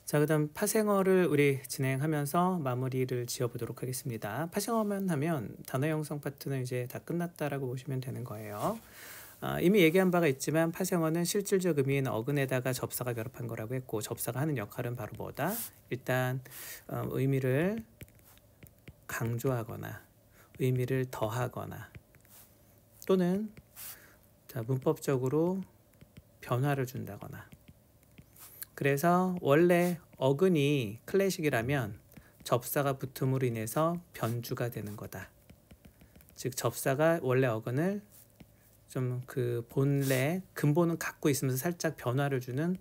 자, 그다음 파생어를 우리 진행하면서 마무리를 지어보도록 하겠습니다. 파생어만 하면 단어 형성 파트는 이제 다 끝났다라고 보시면 되는 거예요. 이미 얘기한 바가 있지만 파생어는 실질적 의미인 어근에다가 접사가 결합한 거라고 했고, 접사가 하는 역할은 바로 뭐다? 일단 의미를 강조하거나 의미를 더하거나 또는 문법적으로 변화를 준다거나. 그래서 원래 어근이 클래식이라면 접사가 붙음으로 인해서 변주가 되는 거다. 즉 접사가 원래 어근을 좀 그 본래 근본은 갖고 있으면서 살짝 변화를 주는,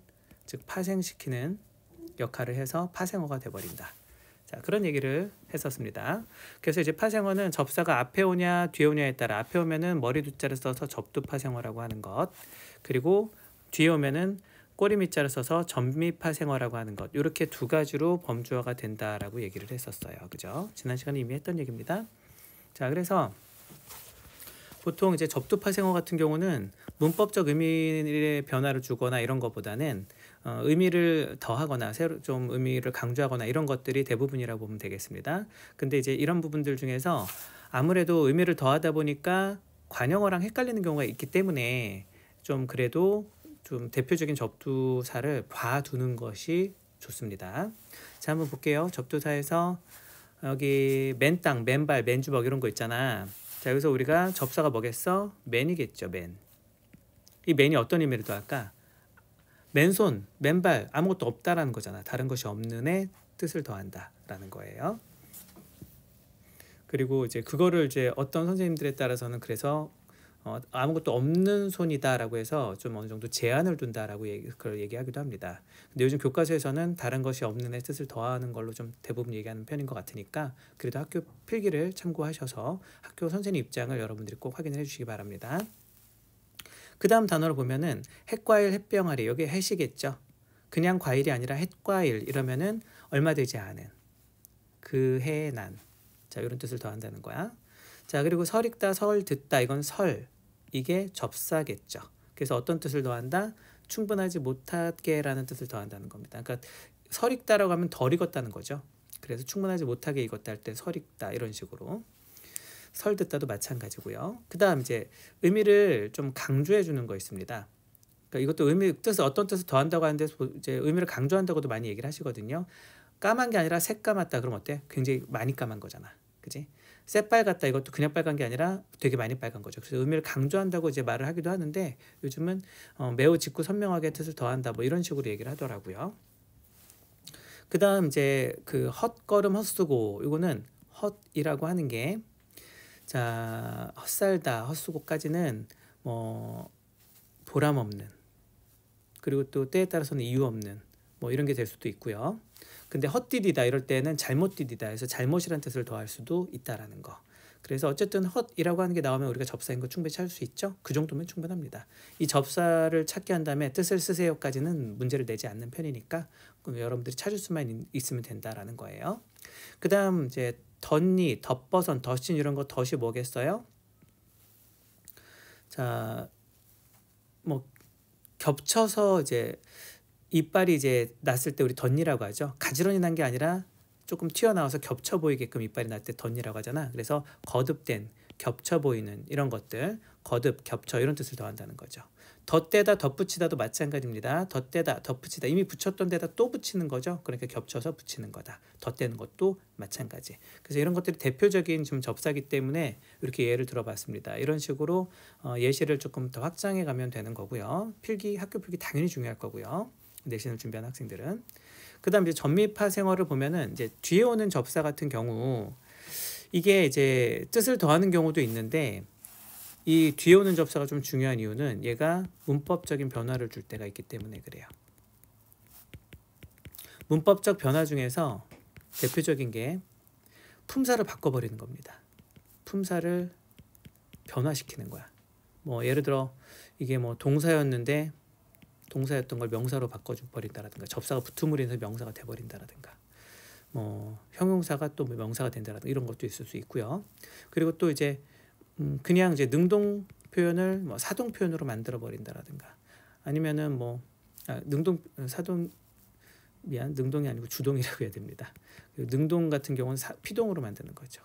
즉 파생시키는 역할을 해서 파생어가 돼버린다. 자, 그런 얘기를 했었습니다. 그래서 이제 파생어는 접사가 앞에 오냐 뒤에 오냐에 따라, 앞에 오면은 머리 두자를 써서 접두 파생어라고 하는 것, 그리고 뒤에 오면은 꼬리 밑자를 써서 전미 파생어라고 하는 것, 이렇게 두 가지로 범주어가 된다라고 얘기를 했었어요. 그죠? 지난 시간에 이미 했던 얘기입니다. 자, 그래서 보통 이제 접두 파생어 같은 경우는 문법적 의미의 변화를 주거나 이런 것보다는 의미를 더하거나 새로 좀 의미를 강조하거나 이런 것들이 대부분이라고 보면 되겠습니다. 근데 이제 이런 부분들 중에서 아무래도 의미를 더하다 보니까 관형어랑 헷갈리는 경우가 있기 때문에 좀 그래도 좀 대표적인 접두사를 봐두는 것이 좋습니다. 자, 한번 볼게요. 접두사에서 여기 맨땅, 맨발, 맨주먹 이런 거 있잖아. 자, 여기서 우리가 접사가 뭐겠어? 맨이겠죠, 맨. 이 맨이 어떤 의미를 더할까? 맨손, 맨발, 아무것도 없다라는 거잖아. 다른 것이 없는 애 뜻을 더한다라는 거예요. 그리고 이제 그거를 이제 어떤 선생님들에 따라서는 그래서 아무것도 없는 손이다라고 해서 좀 어느 정도 제한을 둔다라고 그걸 얘기하기도 합니다. 근데 요즘 교과서에서는 다른 것이 없는 애 뜻을 더하는 걸로 좀 대부분 얘기하는 편인 것 같으니까 그래도 학교 필기를 참고하셔서 학교 선생님 입장을 여러분들이 꼭 확인을 해주시기 바랍니다. 그 다음 단어를 보면은 햇과일, 햇병아리, 여기 햇이겠죠. 그냥 과일이 아니라 햇과일 이러면은 얼마 되지 않은, 그 해의 난, 자, 이런 뜻을 더한다는 거야. 자, 그리고 설 읽다, 설 듣다, 이건 설, 이게 접사겠죠. 그래서 어떤 뜻을 더한다? 충분하지 못하게 라는 뜻을 더한다는 겁니다. 그러니까 설 읽다라고 하면 덜 익었다는 거죠. 그래서 충분하지 못하게 익었다 할 때 설 읽다 이런 식으로. 설 듣다도 마찬가지고요. 그 다음 이제 의미를 좀 강조해 주는 거 있습니다. 그러니까 이것도 뜻을 어떤 뜻을 더한다고 하는데 이제 의미를 강조한다고도 많이 얘기를 하시거든요. 까만 게 아니라 새까맣다 그럼 어때? 굉장히 많이 까만 거잖아. 그지? 새빨갛다, 이것도 그냥 빨간 게 아니라 되게 많이 빨간 거죠. 그래서 의미를 강조한다고 이제 말을 하기도 하는데 요즘은 매우 짙고 선명하게 뜻을 더한다 뭐 이런 식으로 얘기를 하더라고요. 그 다음 이제 그 헛걸음 헛수고, 이거는 헛이라고 하는 게, 자, 헛살다 헛수고까지는 뭐 보람 없는, 그리고 또 때에 따라서는 이유 없는 뭐 이런 게 될 수도 있고요. 근데 헛디디다 이럴 때는 잘못 디디다 해서 잘못이란 뜻을 더할 수도 있다라는 거. 그래서 어쨌든 헛이라고 하는 게 나오면 우리가 접사인 거 충분히 찾을 수 있죠. 그 정도면 충분합니다. 이 접사를 찾게 한 다음에 뜻을 쓰세요까지는 문제를 내지 않는 편이니까 그럼 여러분들이 찾을 수만 있으면 된다라는 거예요. 그 다음 이제 덧니, 덧버선, 덧신 이런 거, 덧이 뭐겠어요? 자, 뭐 겹쳐서 이제 이빨이 이제 났을 때 우리 덧니라고 하죠. 가지런히 난 게 아니라 조금 튀어나와서 겹쳐 보이게끔 이빨이 날 때 덧니라고 하잖아. 그래서 거듭된, 겹쳐 보이는 이런 것들, 거듭, 겹쳐 이런 뜻을 더한다는 거죠. 덧대다, 덧붙이다도 마찬가지입니다. 덧대다, 덧붙이다, 이미 붙였던 데다 또 붙이는 거죠. 그러니까 겹쳐서 붙이는 거다. 덧대는 것도 마찬가지. 그래서 이런 것들이 대표적인 좀 접사기 때문에 이렇게 예를 들어봤습니다. 이런 식으로 예시를 조금 더 확장해 가면 되는 거고요. 필기, 학교 필기 당연히 중요할 거고요. 내신을 준비하는 학생들은. 그다음 이제 전미파생어를 보면은 이제 뒤에 오는 접사 같은 경우 이게 이제 뜻을 더하는 경우도 있는데, 이 뒤에 오는 접사가 좀 중요한 이유는 얘가 문법적인 변화를 줄 때가 있기 때문에 그래요. 문법적 변화 중에서 대표적인 게 품사를 바꿔버리는 겁니다. 품사를 변화시키는 거야. 뭐 예를 들어 이게 뭐 동사였는데 동사였던 걸 명사로 바꿔버린다라든가, 접사가 붙음으로 인해서 명사가 돼버린다라든가, 뭐 형용사가 또 명사가 된다라든가 이런 것도 있을 수 있고요. 그리고 또 이제 그냥 이제 능동 표현을 뭐 사동 표현으로 만들어 버린다라든가, 아니면은 뭐 능동 사동 능동이 아니고 주동이라고 해야 됩니다. 능동 같은 경우는 피동으로 만드는 거죠.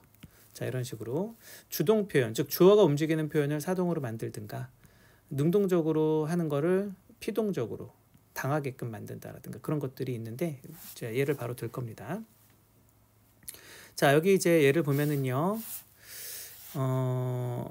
자, 이런 식으로 주동 표현, 즉 주어가 움직이는 표현을 사동으로 만들든가 능동적으로 하는 거를 피동적으로 당하게끔 만든다라든가 그런 것들이 있는데 예를 바로 들 겁니다. 자, 여기 이제 예를 보면은요.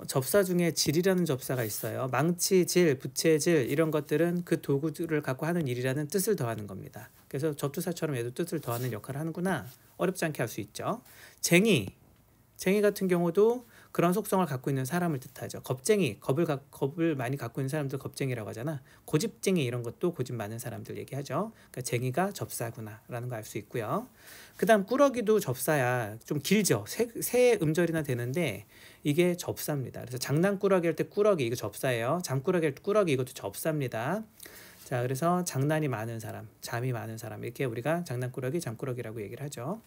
접사 중에 질이라는 접사가 있어요. 망치, 질, 부채질 이런 것들은 그 도구를 갖고 하는 일이라는 뜻을 더하는 겁니다. 그래서 접두사처럼 얘도 뜻을 더하는 역할을 하는구나. 어렵지 않게 할 수 있죠. 쟁이 같은 경우도 그런 속성을 갖고 있는 사람을 뜻하죠. 겁쟁이, 겁을 많이 갖고 있는 사람들 겁쟁이라고 하잖아. 고집쟁이 이런 것도 고집 많은 사람들 얘기하죠. 그러니까 쟁이가 접사구나라는 거 알 수 있고요. 그다음 꾸러기도 접사야. 좀 길죠. 세 음절이나 되는데 이게 접사입니다. 그래서 장난꾸러기 할 때 꾸러기 이거 접사예요. 잠꾸러기 할 때 꾸러기 이것도 접사입니다. 자, 그래서 장난이 많은 사람, 잠이 많은 사람 이렇게 우리가 장난꾸러기, 잠꾸러기라고 얘기를 하죠.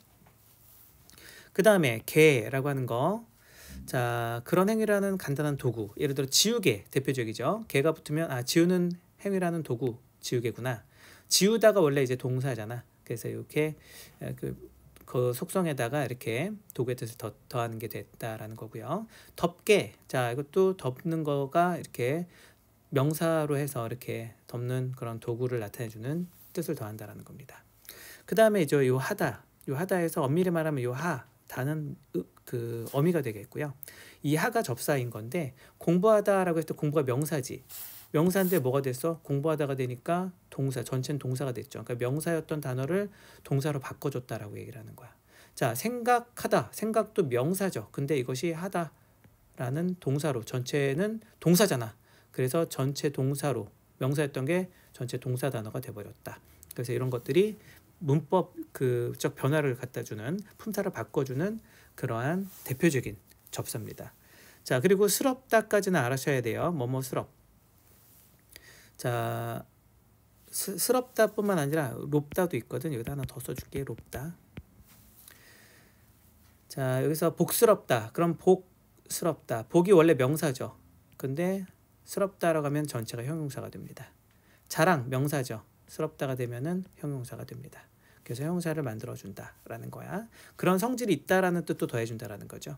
그 다음에 개라고 하는 거. 자, 그런 행위라는 간단한 도구. 예를 들어 지우개 대표적이죠. 개가 붙으면 지우는 행위라는 도구 지우개구나. 지우다가 원래 이제 동사잖아. 그래서 이렇게 그 속성에다가 이렇게 도구의 뜻을 더하는 게 됐다라는 거고요. 덮개. 자, 이것도 덮는 거가 이렇게 명사로 해서 이렇게 덮는 그런 도구를 나타내주는 뜻을 더한다라는 겁니다. 그 다음에 이제 요 하다에서 엄밀히 말하면 요 다는 그 어미가 되겠고요. 이 하가 접사인 건데 공부하다라고 해서 공부가 명사지. 명사인데 뭐가 됐어? 공부하다가 되니까 동사, 전체는 동사가 됐죠. 그러니까 명사였던 단어를 동사로 바꿔줬다라고 얘기를 하는 거야. 자, 생각하다. 생각도 명사죠. 근데 이것이 하다라는 동사로 전체는 동사잖아. 그래서 전체 동사로 명사였던 게 전체 동사 단어가 돼버렸다. 그래서 이런 것들이 문법적 변화를 갖다주는 품사를 바꿔주는 그러한 대표적인 접사입니다. 자, 그리고 스럽다까지는 알아셔야 돼요. 뭐뭐스럽. 자, 스럽다뿐만 아니라 롭다도 있거든. 여기다 하나 더 써줄게. 롭다. 자, 여기서 복스럽다. 그럼 복스럽다. 복이 원래 명사죠. 근데 스럽다라고 하면 전체가 형용사가 됩니다. 자랑 명사죠. 스럽다가 되면은 형용사가 됩니다. 그래서 형용사를 만들어준다라는 거야. 그런 성질이 있다라는 뜻도 더해준다라는 거죠.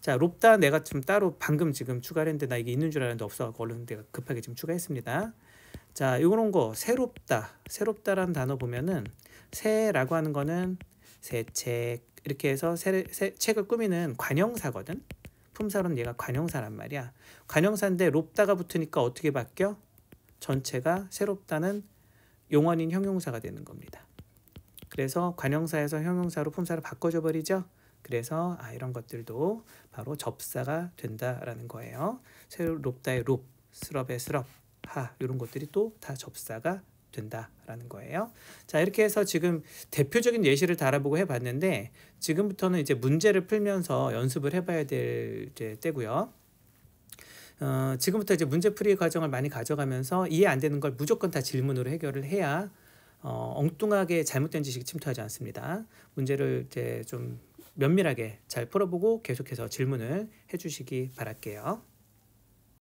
자, 롭다 내가 지금 따로 방금 지금 추가를 했는데 나 이게 있는 줄 알았는데 없어서 얼른 내가 급하게 지금 추가했습니다. 자, 이런 거 새롭다라는 단어 보면은 새라고 하는 거는 새 책 이렇게 해서 새 책을 꾸미는 관형사거든. 품사로는 얘가 관형사란 말이야. 관형사인데 롭다가 붙으니까 어떻게 바뀌어? 전체가 새롭다는 용언인 형용사가 되는 겁니다. 그래서 관형사에서 형용사로 품사를 바꿔줘 버리죠. 그래서 이런 것들도 바로 접사가 된다라는 거예요. 새롭다의 롭, 스럽의 스럽, 하 이런 것들이 또 다 접사가 된다라는 거예요. 자, 이렇게 해서 지금 대표적인 예시를 달아보고 해봤는데 지금부터는 이제 문제를 풀면서 연습을 해봐야 될 때고요. 지금부터 이제 문제풀이 과정을 많이 가져가면서 이해 안 되는 걸 무조건 다 질문으로 해결을 해야 엉뚱하게 잘못된 지식이 침투하지 않습니다. 문제를 이제 좀 면밀하게 잘 풀어보고 계속해서 질문을 해주시기 바랄게요.